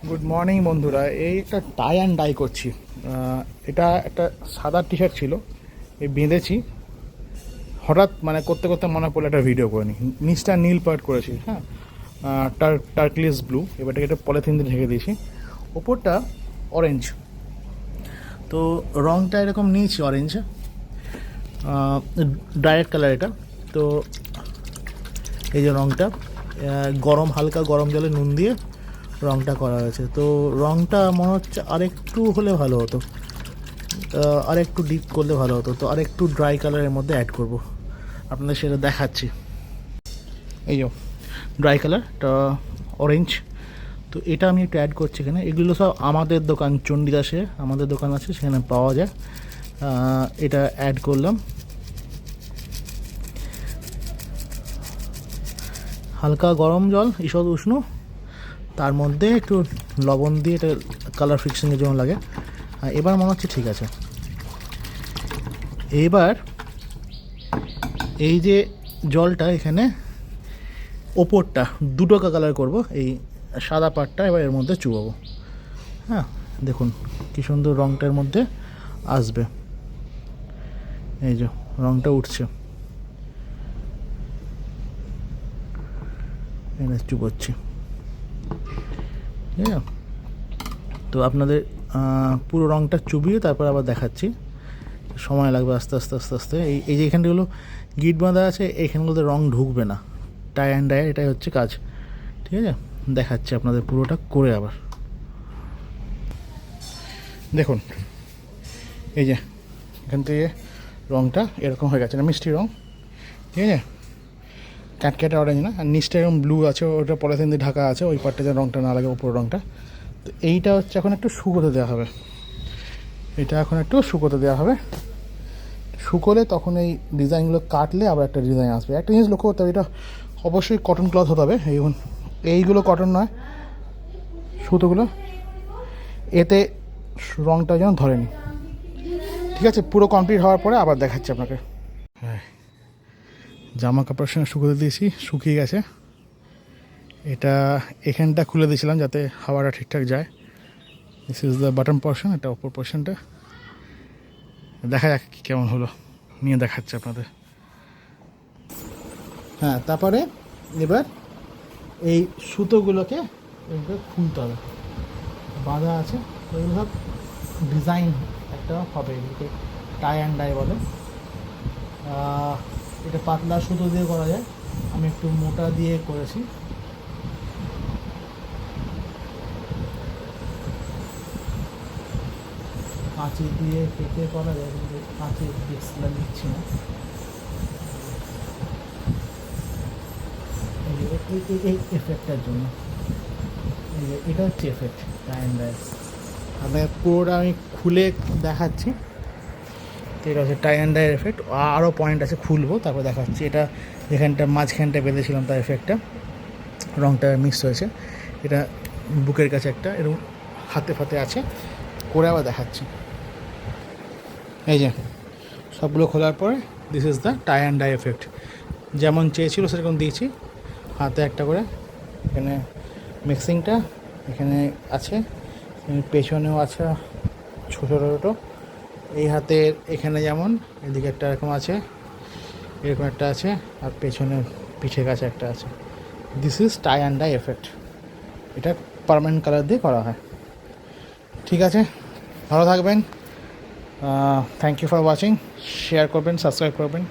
Good morning বন্ধুরা, এই একটা টাই অ্যান্ড ডাই করছি। এটা একটা সাদা টি শার্ট ছিল, এই বেঁধেছি। হঠাৎ করতে করতে মনে পড়লে একটা ভিডিও করে নিই। নিচটা নীল পার্ট করেছি, হ্যাঁ, টার্কলিস ব্লু। এবারটাকে একটা পলিথিন দিয়ে ঢেকে দিয়েছি, ওপরটা অরেঞ্জ। তো রঙটা এরকম নিয়েছি অরেঞ্জ, ডাইরেক্ট কালার এটা। তো এই যে রঙটা হালকা গরম জলে নুন দিয়ে রঙটা করা হয়েছে। তো রঙটা মনে হচ্ছে আরেকটু হলে ভালো হতো, আরেকটু ডিপ করলে ভালো হতো। তো আরেকটু ড্রাই কালারের মধ্যে অ্যাড করব, আপনাদের সেটা দেখাচ্ছি। এই যে ড্রাই কালারটা অরেঞ্জ, তো এটা আমি একটু অ্যাড করছি এখানে। এগুলো সব আমাদের দোকান চণ্ডীদাসে, আমাদের দোকান আছে, সেখানে পাওয়া যায়। এটা অ্যাড করলাম। হালকা গরম জল, ঈষৎ উষ্ণ, তার মধ্যে একটু লবণ দিয়ে এটা কালার ফিক্সিংয়ের জন্য লাগে। এবার মনে হচ্ছে ঠিক আছে। এবার এই যে জলটা এখানে ওপরটা দুটো কালার করব, এই সাদা পাটটা এবার এর মধ্যে চুবাবো। হ্যাঁ, দেখুন কী সুন্দর রঙটার মধ্যে আসবে। এই যে রঙটা উঠছে, এখানে চুবোচ্ছি। ঠিক আছে, তো আপনাদের পুরো রঙটা চুবিয়ে তারপর আবার দেখাচ্ছি। সময় লাগবে আস্তে আস্তে আস্তে আস্তে। এই যে এখানগুলো গিট বাঁধা আছে, এইখানগুলোতে রঙ ঢুকবে না। টাই অ্যান্ড ডাই এটাই হচ্ছে কাজ। ঠিক আছে, দেখাচ্ছি আপনাদের পুরোটা করে। আবার দেখুন, এই যে এখান থেকে রঙটা এরকম হয়ে গেছে, না মিষ্টি রঙ। ঠিক আছে, ক্যাটক্যাটে অরেঞ্জ না, আর নিচটা এরকম ব্লু আছে, ওটা পলিথিন দিয়ে ঢাকা আছে, ওই পার্টটা যেন রঙটা না লাগে, ওপর রঙটা। তো এইটা হচ্ছে এখন একটু শুকোতে দেওয়া হবে। এটা এখন একটু শুকোতে দেওয়া হবে। শুকোলে তখন এই ডিজাইনগুলো কাটলে আবার একটা ডিজাইন আসবে। একটা জিনিস লক্ষ্য করতে হবে, এটা অবশ্যই কটন ক্লথ হতে হবে। এইগুলো কটন নয়, সুতোগুলো, এতে রঙটা যেন ধরেনি। ঠিক আছে, পুরো কমপ্লিট হওয়ার পরে আবার দেখাচ্ছি আপনাকে। হ্যাঁ, জামা কাপড়ের সঙ্গে শুকোতে দিয়েছি, শুকিয়ে গেছে। এটা এখানটা খুলে দিয়েছিলাম যাতে হাওয়াটা ঠিকঠাক যায়। This is the button portion, এটা ওপর পোর্শনটা। দেখা যাক কেমন হলো, নিয়ে দেখাচ্ছে আপনাদের। হ্যাঁ, তারপরে এবার এই সুতোগুলোকে খুলতে হবে, বাঁধা আছে। এগুলো সব ডিজাইন একটা হবে, এগুলোকে টাই অ্যান্ড ডাই বলে। এটা পাতলা সুতো দিয়ে করা যায়, আমি একটু মোটা দিয়ে করেছি। কাঁচি দিয়ে কেটে করা যায়, কিন্তু কাঁচের ডিসপ্লে দিচ্ছি না। এই এফেক্টটার জন্য, এটা হচ্ছে এফেক্ট টাই অ্যান্ড ডাই। আমি পুরোটা আমি খুলে দেখাচ্ছি। তো এটা হচ্ছে টাই অ্যান্ড ডাইয়ের এফেক্ট। আরও পয়েন্ট আছে, খুলবো তারপর দেখাচ্ছি। এটা এখানটা মাঝখানটা বেঁধেছিলাম, তার এফেক্টটা, রঙটা মিক্স হয়েছে। এটা বুকের কাছে একটা এরকম হাতে ফাতে আছে, করে আবার দেখাচ্ছি। এই যে সবগুলো খোলার পরে this is the tie and dye effect. যেমন চেয়েছিল সেরকম দিয়েছি, হাতে একটা করে। এখানে মিক্সিংটা এখানে আছে, পেছনেও আছে ছোটো ছোটো। এই হাতের এখানে যেমন, এদিকে একটা এরকম আছে, এরকম একটা আছে, আর পেছনে পিঠের কাছে একটা আছে। This is tie and dye effect. এটা পার্মানেন্ট কালার দিয়ে করা হয়। ঠিক আছে, ভালো থাকবেন। Thank you for watching. Share করবেন, সাবস্ক্রাইব করবেন।